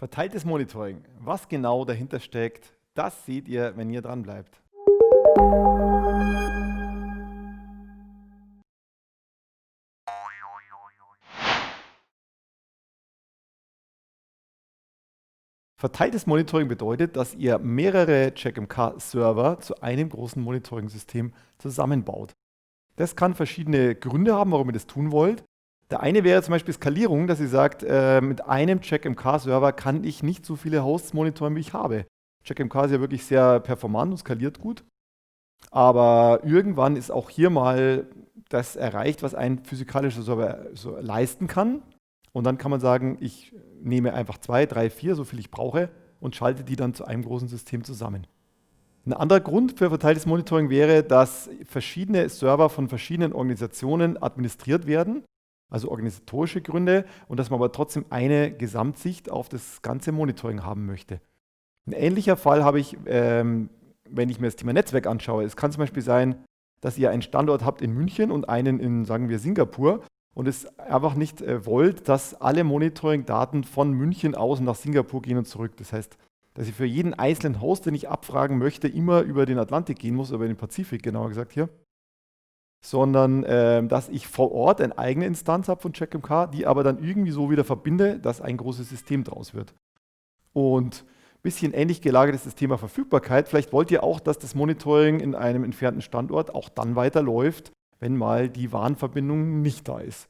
Verteiltes Monitoring. Was genau dahinter steckt, das seht ihr, wenn ihr dran bleibt. Verteiltes Monitoring bedeutet, dass ihr mehrere CheckMK-Server zu einem großen Monitoring-System zusammenbaut. Das kann verschiedene Gründe haben, warum ihr das tun wollt. Der eine wäre zum Beispiel Skalierung, dass ihr sagt, mit einem CheckMK-Server kann ich nicht so viele Hosts monitoren, wie ich habe. CheckMK ist ja wirklich sehr performant und skaliert gut. Aber irgendwann ist auch hier mal das erreicht, was ein physikalischer Server so leisten kann. Und dann kann man sagen, ich nehme einfach 2, 3, 4, so viel ich brauche und schalte die dann zu einem großen System zusammen. Ein anderer Grund für verteiltes Monitoring wäre, dass verschiedene Server von verschiedenen Organisationen administriert werden, also organisatorische Gründe, und dass man aber trotzdem eine Gesamtsicht auf das ganze Monitoring haben möchte. Ein ähnlicher Fall habe ich, wenn ich mir das Thema Netzwerk anschaue. Es kann zum Beispiel sein, dass ihr einen Standort habt in München und einen in, sagen wir, Singapur und es einfach nicht wollt, dass alle Monitoring-Daten von München aus nach Singapur gehen und zurück. Das heißt, dass ich für jeden einzelnen Host, den ich abfragen möchte, immer über den Atlantik gehen muss, über den Pazifik, genauer gesagt hier, sondern dass ich vor Ort eine eigene Instanz habe von CheckMK, die aber dann irgendwie so wieder verbinde, dass ein großes System draus wird. Und ein bisschen ähnlich gelagert ist das Thema Verfügbarkeit. Vielleicht wollt ihr auch, dass das Monitoring in einem entfernten Standort auch dann weiterläuft, wenn mal die WAN-Verbindung nicht da ist.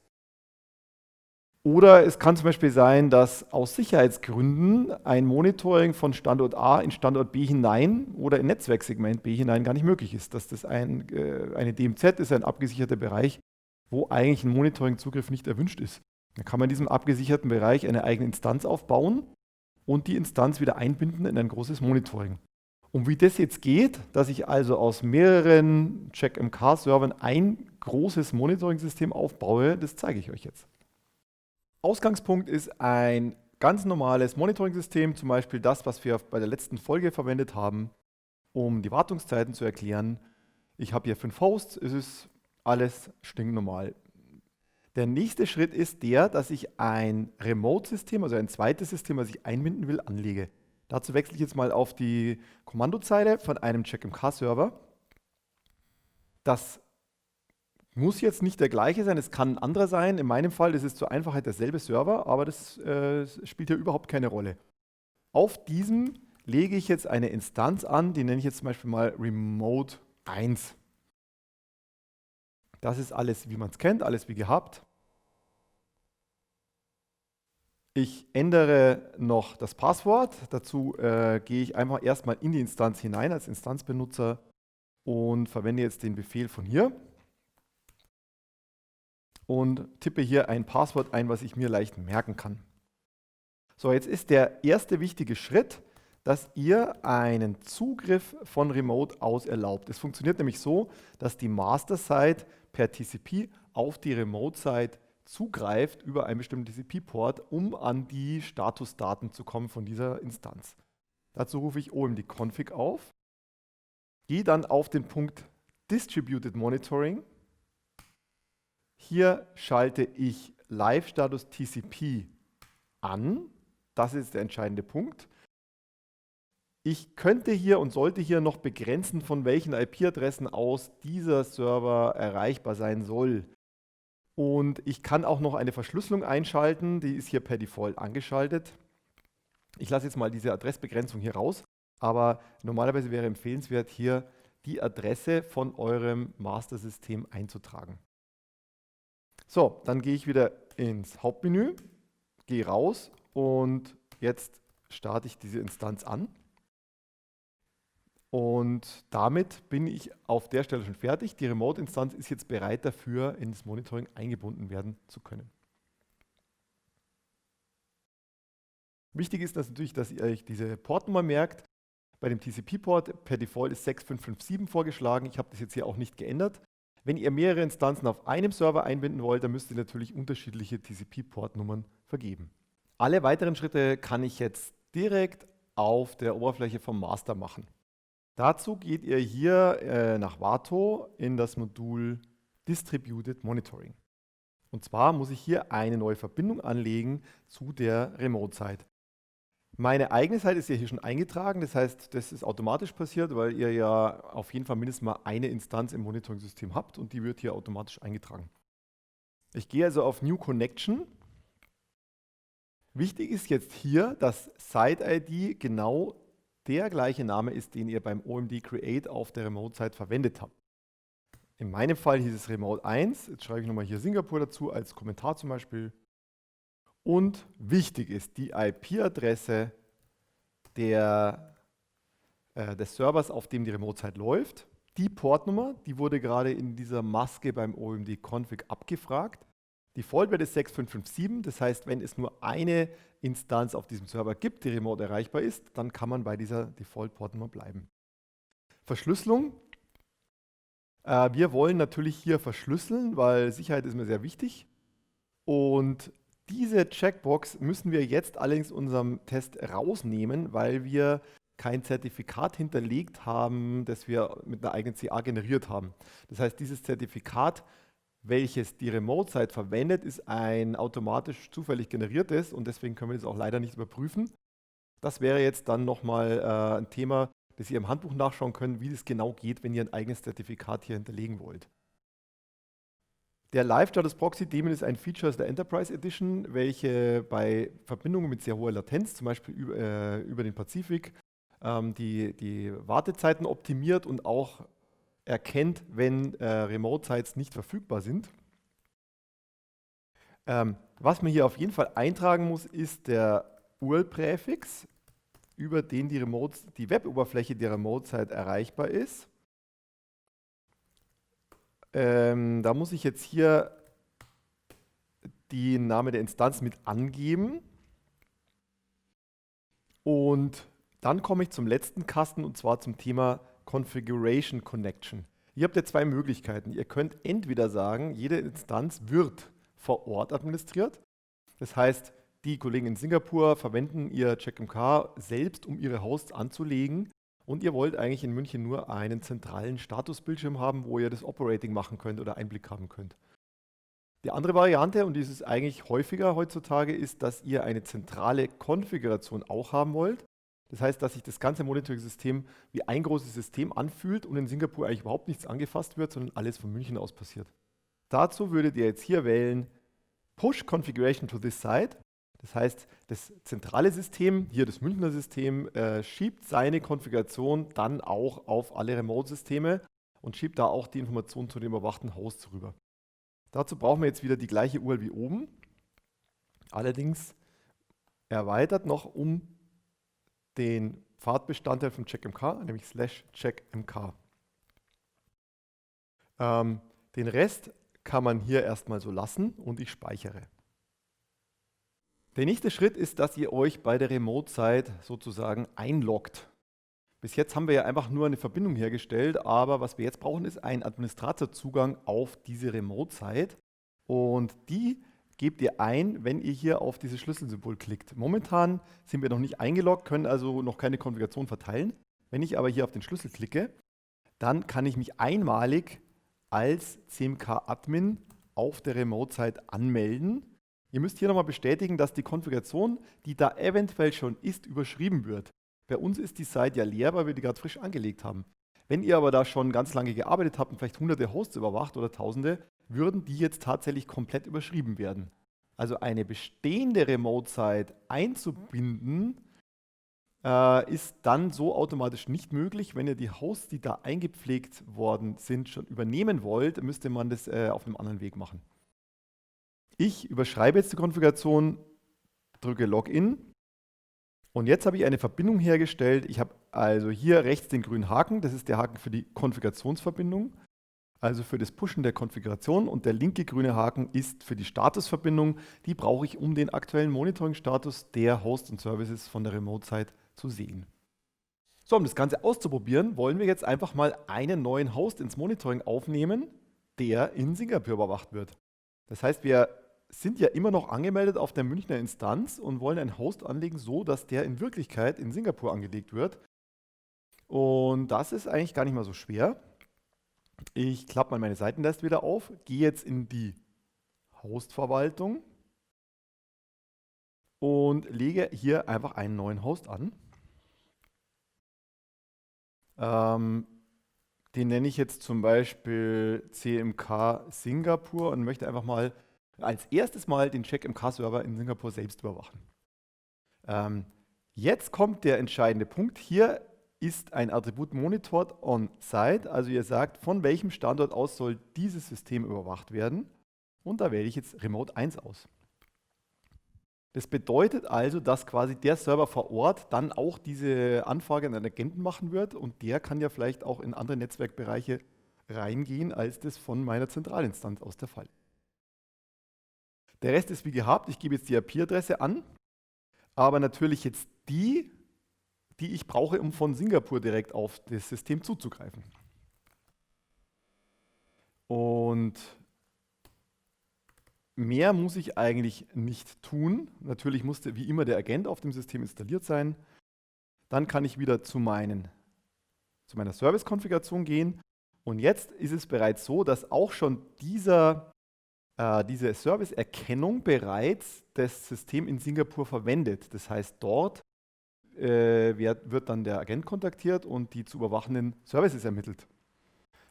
Oder es kann zum Beispiel sein, dass aus Sicherheitsgründen ein Monitoring von Standort A in Standort B hinein oder in Netzwerksegment B hinein gar nicht möglich ist. Dass das eine DMZ ist, ein abgesicherter Bereich, wo eigentlich ein Monitoring-Zugriff nicht erwünscht ist. Dann kann man in diesem abgesicherten Bereich eine eigene Instanz aufbauen und die Instanz wieder einbinden in ein großes Monitoring. Und wie das jetzt geht, dass ich also aus mehreren CheckMK-Servern ein großes Monitoring-System aufbaue, das zeige ich euch jetzt. Ausgangspunkt ist ein ganz normales Monitoring-System, zum Beispiel das, was wir bei der letzten Folge verwendet haben, um die Wartungszeiten zu erklären. Ich habe hier 5 Hosts, es ist alles stinknormal. Der nächste Schritt ist der, dass ich ein Remote-System, also ein zweites System, was ich einbinden will, anlege. Dazu wechsle ich jetzt mal auf die Kommandozeile von einem CheckMK-Server. Das muss jetzt nicht der gleiche sein, es kann ein anderer sein. In meinem Fall ist es zur Einfachheit derselbe Server, aber das spielt ja überhaupt keine Rolle. Auf diesem lege ich jetzt eine Instanz an, die nenne ich jetzt zum Beispiel mal Remote 1. Das ist alles, wie man es kennt, alles wie gehabt. Ich ändere noch das Passwort. Dazu gehe ich einfach erstmal in die Instanz hinein als Instanzbenutzer und verwende jetzt den Befehl von hier und tippe hier ein Passwort ein, was ich mir leicht merken kann. So, jetzt ist der erste wichtige Schritt, dass ihr einen Zugriff von Remote aus erlaubt. Es funktioniert nämlich so, dass die Master-Site per TCP auf die Remote-Site zugreift über einen bestimmten TCP-Port, um an die Statusdaten zu kommen von dieser Instanz. Dazu rufe ich omd-config auf, gehe dann auf den Punkt Distributed Monitoring. Hier schalte ich Live-Status TCP an. Das ist der entscheidende Punkt. Ich könnte hier und sollte hier noch begrenzen, von welchen IP-Adressen aus dieser Server erreichbar sein soll. Und ich kann auch noch eine Verschlüsselung einschalten, die ist hier per Default angeschaltet. Ich lasse jetzt mal diese Adressbegrenzung hier raus, aber normalerweise wäre empfehlenswert, hier die Adresse von eurem Master-System einzutragen. So, dann gehe ich wieder ins Hauptmenü, gehe raus und jetzt starte ich diese Instanz an. Und damit bin ich auf der Stelle schon fertig. Die Remote-Instanz ist jetzt bereit dafür, ins Monitoring eingebunden werden zu können. Wichtig ist natürlich, dass ihr euch diese Portnummer merkt. Bei dem TCP-Port per Default ist 6557 vorgeschlagen. Ich habe das jetzt hier auch nicht geändert. Wenn ihr mehrere Instanzen auf einem Server einbinden wollt, dann müsst ihr natürlich unterschiedliche TCP-Portnummern vergeben. Alle weiteren Schritte kann ich jetzt direkt auf der Oberfläche vom Master machen. Dazu geht ihr hier nach Warto in das Modul Distributed Monitoring. Und zwar muss ich hier eine neue Verbindung anlegen zu der Remote-Site. Meine eigene Seite ist ja hier schon eingetragen, das heißt, das ist automatisch passiert, weil ihr ja auf jeden Fall mindestens mal eine Instanz im Monitoring-System habt und die wird hier automatisch eingetragen. Ich gehe also auf New Connection. Wichtig ist jetzt hier, dass Site-ID genau der gleiche Name ist, den ihr beim OMD Create auf der Remote-Site verwendet habt. In meinem Fall hieß es Remote 1. Jetzt schreibe ich nochmal hier Singapur dazu als Kommentar zum Beispiel. Und wichtig ist die IP-Adresse des Servers, auf dem die Remote-Site läuft. Die Portnummer, die wurde gerade in dieser Maske beim OMD-Config abgefragt. Default-Wert ist 6557, das heißt, wenn es nur eine Instanz auf diesem Server gibt, die remote erreichbar ist, dann kann man bei dieser Default-Portnummer bleiben. Verschlüsselung. Wir wollen natürlich hier verschlüsseln, weil Sicherheit ist mir sehr wichtig. Und diese Checkbox müssen wir jetzt allerdings unserem Test rausnehmen, weil wir kein Zertifikat hinterlegt haben, das wir mit einer eigenen CA generiert haben. Das heißt, dieses Zertifikat, welches die Remote-Site verwendet, ist ein automatisch zufällig generiertes und deswegen können wir das auch leider nicht überprüfen. Das wäre jetzt dann nochmal ein Thema, das ihr im Handbuch nachschauen könnt, wie das genau geht, wenn ihr ein eigenes Zertifikat hier hinterlegen wollt. Der Live-Status Proxy-Daemon ist ein Feature aus der Enterprise Edition, welche bei Verbindungen mit sehr hoher Latenz, zum Beispiel über den Pazifik, die Wartezeiten optimiert und auch erkennt, wenn Remote-Sites nicht verfügbar sind. Was man hier auf jeden Fall eintragen muss, ist der URL-Präfix, über den die Web-Oberfläche der Remote-Site erreichbar ist. Da muss ich jetzt hier den Namen der Instanz mit angeben. Und dann komme ich zum letzten Kasten und zwar zum Thema Configuration Connection. Ihr habt ja zwei Möglichkeiten. Ihr könnt entweder sagen, jede Instanz wird vor Ort administriert. Das heißt, die Kollegen in Singapur verwenden ihr CheckMK selbst, um ihre Hosts anzulegen. Und ihr wollt eigentlich in München nur einen zentralen Statusbildschirm haben, wo ihr das Operating machen könnt oder Einblick haben könnt. Die andere Variante, und die ist eigentlich häufiger heutzutage, ist, dass ihr eine zentrale Konfiguration auch haben wollt. Das heißt, dass sich das ganze Monitoring-System wie ein großes System anfühlt und in Singapur eigentlich überhaupt nichts angefasst wird, sondern alles von München aus passiert. Dazu würdet ihr jetzt hier wählen Push Configuration to this site. Das heißt, das zentrale System, hier das Münchner System, schiebt seine Konfiguration dann auch auf alle Remote-Systeme und schiebt da auch die Informationen zu den überwachten Hosts rüber. Dazu brauchen wir jetzt wieder die gleiche URL wie oben, allerdings erweitert noch um den Pfadbestandteil von CheckMK, nämlich /checkmk. Den Rest kann man hier erstmal so lassen und ich speichere. Der nächste Schritt ist, dass ihr euch bei der Remote-Site sozusagen einloggt. Bis jetzt haben wir ja einfach nur eine Verbindung hergestellt, aber was wir jetzt brauchen, ist ein Administratorzugang auf diese Remote-Site und die gebt ihr ein, wenn ihr hier auf dieses Schlüsselsymbol klickt. Momentan sind wir noch nicht eingeloggt, können also noch keine Konfiguration verteilen. Wenn ich aber hier auf den Schlüssel klicke, dann kann ich mich einmalig als CMK-Admin auf der Remote-Site anmelden. Ihr müsst hier nochmal bestätigen, dass die Konfiguration, die da eventuell schon ist, überschrieben wird. Bei uns ist die Site ja leer, weil wir die gerade frisch angelegt haben. Wenn ihr aber da schon ganz lange gearbeitet habt und vielleicht hunderte Hosts überwacht oder tausende, würden die jetzt tatsächlich komplett überschrieben werden. Also eine bestehende Remote-Site einzubinden, ist dann so automatisch nicht möglich. Wenn ihr die Hosts, die da eingepflegt worden sind, schon übernehmen wollt, müsste man das auf einem anderen Weg machen. Ich überschreibe jetzt die Konfiguration, drücke Login und jetzt habe ich eine Verbindung hergestellt. Ich habe also hier rechts den grünen Haken, das ist der Haken für die Konfigurationsverbindung, also für das Pushen der Konfiguration und der linke grüne Haken ist für die Statusverbindung. Die brauche ich, um den aktuellen Monitoring-Status der Hosts und Services von der Remote-Site zu sehen. So, um das Ganze auszuprobieren, wollen wir jetzt einfach mal einen neuen Host ins Monitoring aufnehmen, der in Singapur überwacht wird. Das heißt, wir sind ja immer noch angemeldet auf der Münchner Instanz und wollen einen Host anlegen, so dass der in Wirklichkeit in Singapur angelegt wird. Und das ist eigentlich gar nicht mal so schwer. Ich klappe mal meine Seitenleiste wieder auf, gehe jetzt in die Hostverwaltung und lege hier einfach einen neuen Host an. Den nenne ich jetzt zum Beispiel CMK Singapur und möchte einfach mal als erstes mal den CheckMK-Server in Singapur selbst überwachen. Jetzt kommt der entscheidende Punkt. Hier ist ein Attribut monitored on-site, also ihr sagt, von welchem Standort aus soll dieses System überwacht werden. Und da wähle ich jetzt Remote 1 aus. Das bedeutet also, dass quasi der Server vor Ort dann auch diese Anfrage an einen Agenten machen wird und der kann ja vielleicht auch in andere Netzwerkbereiche reingehen, als das von meiner Zentralinstanz aus der Fall ist. Der Rest ist wie gehabt, ich gebe jetzt die IP-Adresse an, aber natürlich jetzt die ich brauche, um von Singapur direkt auf das System zuzugreifen. Und mehr muss ich eigentlich nicht tun. Natürlich musste wie immer der Agent auf dem System installiert sein. Dann kann ich wieder zu meiner Service-Konfiguration gehen. Und jetzt ist es bereits so, dass auch schon diese Service-Erkennung bereits das System in Singapur verwendet. Das heißt, dort wird dann der Agent kontaktiert und die zu überwachenden Services ermittelt.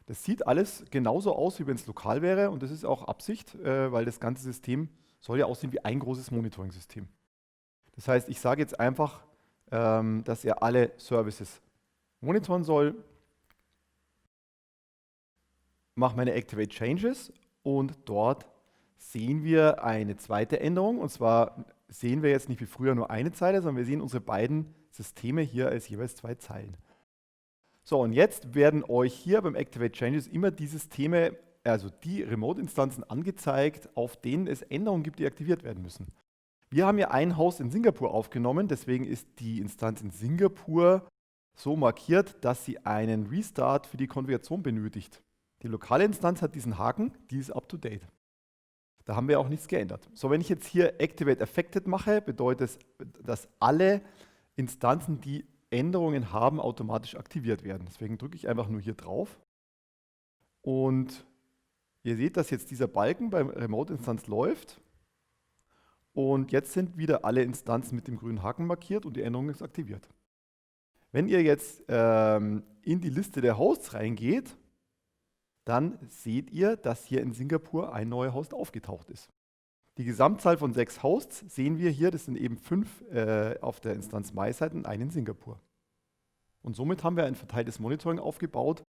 Das sieht alles genauso aus, wie wenn es lokal wäre und das ist auch Absicht, weil das ganze System soll ja aussehen wie ein großes Monitoring-System. Das heißt, ich sage jetzt einfach, dass er alle Services monitoren soll, mache meine Activate Changes und dort sehen wir eine zweite Änderung und zwar sehen wir jetzt nicht wie früher nur eine Zeile, sondern wir sehen unsere beiden Systeme hier als jeweils 2 Zeilen. So, und jetzt werden euch hier beim Activate Changes immer die Systeme, also die Remote-Instanzen angezeigt, auf denen es Änderungen gibt, die aktiviert werden müssen. Wir haben ja einen Host in Singapur aufgenommen, deswegen ist die Instanz in Singapur so markiert, dass sie einen Restart für die Konfiguration benötigt. Die lokale Instanz hat diesen Haken, die ist up to date. Da haben wir auch nichts geändert. So, wenn ich jetzt hier Activate Affected mache, bedeutet es, dass alle Instanzen, die Änderungen haben, automatisch aktiviert werden. Deswegen drücke ich einfach nur hier drauf. Und ihr seht, dass jetzt dieser Balken beim Remote-Instanz läuft. Und jetzt sind wieder alle Instanzen mit dem grünen Haken markiert und die Änderung ist aktiviert. Wenn ihr jetzt in die Liste der Hosts reingeht, dann seht ihr, dass hier in Singapur ein neuer Host aufgetaucht ist. Die Gesamtzahl von 6 Hosts sehen wir hier, das sind eben 5 auf der Instanz MySite und einen in Singapur. Und somit haben wir ein verteiltes Monitoring aufgebaut,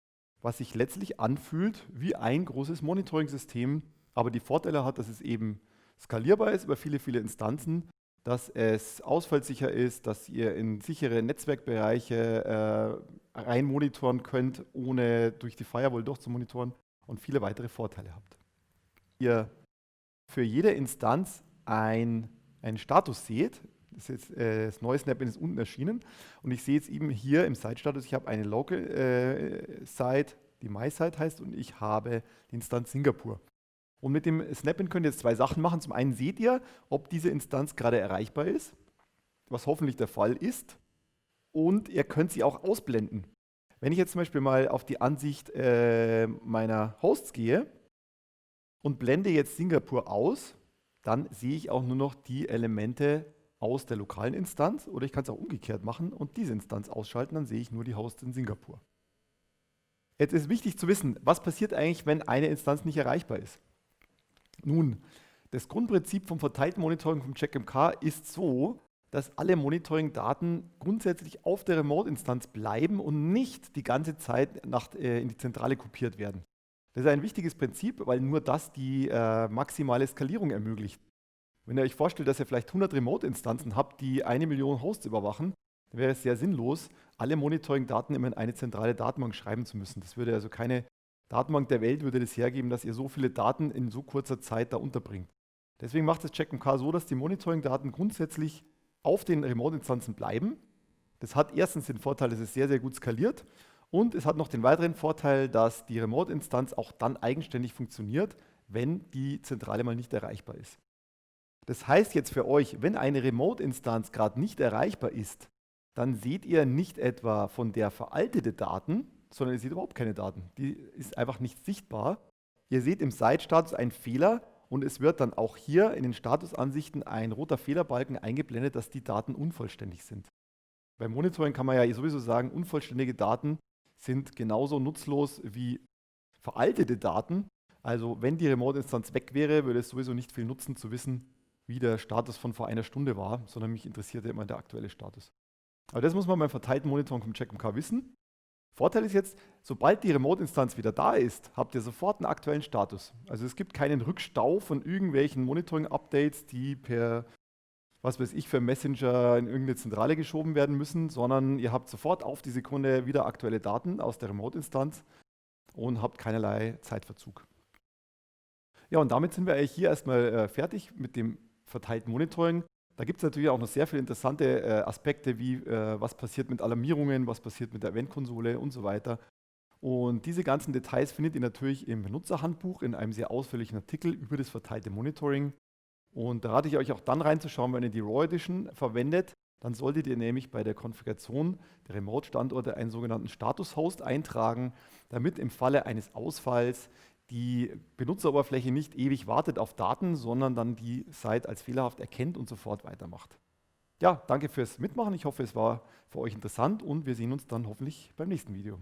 was sich letztlich anfühlt wie ein großes Monitoring-System, aber die Vorteile hat, dass es eben skalierbar ist über viele, viele Instanzen, dass es ausfallsicher ist, dass ihr in sichere Netzwerkbereiche rein monitoren könnt, ohne durch die Firewall durchzumonitoren und viele weitere Vorteile habt. Ihr für jede Instanz einen Status seht. Das neue Snap-in ist unten erschienen und ich sehe jetzt eben hier im Site-Status, ich habe eine Local-Site, die MySite heißt und ich habe die Instanz Singapur. Und mit dem Snap-in könnt ihr jetzt 2 Sachen machen. Zum einen seht ihr, ob diese Instanz gerade erreichbar ist, was hoffentlich der Fall ist, und ihr könnt sie auch ausblenden. Wenn ich jetzt zum Beispiel mal auf die Ansicht meiner Hosts gehe und blende jetzt Singapur aus, dann sehe ich auch nur noch die Elemente aus der lokalen Instanz oder ich kann es auch umgekehrt machen und diese Instanz ausschalten, dann sehe ich nur die Hosts in Singapur. Jetzt ist wichtig zu wissen, was passiert eigentlich, wenn eine Instanz nicht erreichbar ist. Nun, das Grundprinzip vom verteilten Monitoring vom CheckMK ist so, dass alle Monitoring-Daten grundsätzlich auf der Remote-Instanz bleiben und nicht die ganze Zeit in die Zentrale kopiert werden. Das ist ein wichtiges Prinzip, weil nur das die maximale Skalierung ermöglicht. Wenn ihr euch vorstellt, dass ihr vielleicht 100 Remote-Instanzen habt, die 1 Million Hosts überwachen, dann wäre es sehr sinnlos, alle Monitoring-Daten immer in eine zentrale Datenbank schreiben zu müssen. Das würde also keine Datenbank der Welt würde das hergeben, dass ihr so viele Daten in so kurzer Zeit da unterbringt. Deswegen macht das CheckMK so, dass die Monitoring-Daten grundsätzlich auf den Remote-Instanzen bleiben. Das hat erstens den Vorteil, dass es sehr, sehr gut skaliert und es hat noch den weiteren Vorteil, dass die Remote-Instanz auch dann eigenständig funktioniert, wenn die Zentrale mal nicht erreichbar ist. Das heißt jetzt für euch, wenn eine Remote-Instanz gerade nicht erreichbar ist, dann seht ihr nicht etwa von der veraltete Daten, sondern ihr seht überhaupt keine Daten. Die ist einfach nicht sichtbar. Ihr seht im Site-Status einen Fehler und es wird dann auch hier in den Statusansichten ein roter Fehlerbalken eingeblendet, dass die Daten unvollständig sind. Beim Monitoring kann man ja sowieso sagen, unvollständige Daten sind genauso nutzlos wie veraltete Daten. Also wenn die Remote-Instanz weg wäre, würde es sowieso nicht viel nutzen zu wissen, wie der Status von vor einer Stunde war, sondern mich interessiert ja immer der aktuelle Status. Aber das muss man beim verteilten Monitoring vom Check.mk wissen. Vorteil ist jetzt, sobald die Remote-Instanz wieder da ist, habt ihr sofort einen aktuellen Status. Also es gibt keinen Rückstau von irgendwelchen Monitoring-Updates, die per, was weiß ich, für Messenger in irgendeine Zentrale geschoben werden müssen, sondern ihr habt sofort auf die Sekunde wieder aktuelle Daten aus der Remote-Instanz und habt keinerlei Zeitverzug. Ja, und damit sind wir eigentlich hier erstmal fertig mit dem verteilten Monitoring. Da gibt es natürlich auch noch sehr viele interessante Aspekte, wie was passiert mit Alarmierungen, was passiert mit der Eventkonsole und so weiter. Und diese ganzen Details findet ihr natürlich im Benutzerhandbuch in einem sehr ausführlichen Artikel über das verteilte Monitoring. Und da rate ich euch auch dann reinzuschauen, wenn ihr die Raw Edition verwendet. Dann solltet ihr nämlich bei der Konfiguration der Remote-Standorte einen sogenannten Status-Host eintragen, damit im Falle eines Ausfalls die Benutzeroberfläche nicht ewig wartet auf Daten, sondern dann die Site als fehlerhaft erkennt und sofort weitermacht. Ja, danke fürs Mitmachen. Ich hoffe, es war für euch interessant und wir sehen uns dann hoffentlich beim nächsten Video.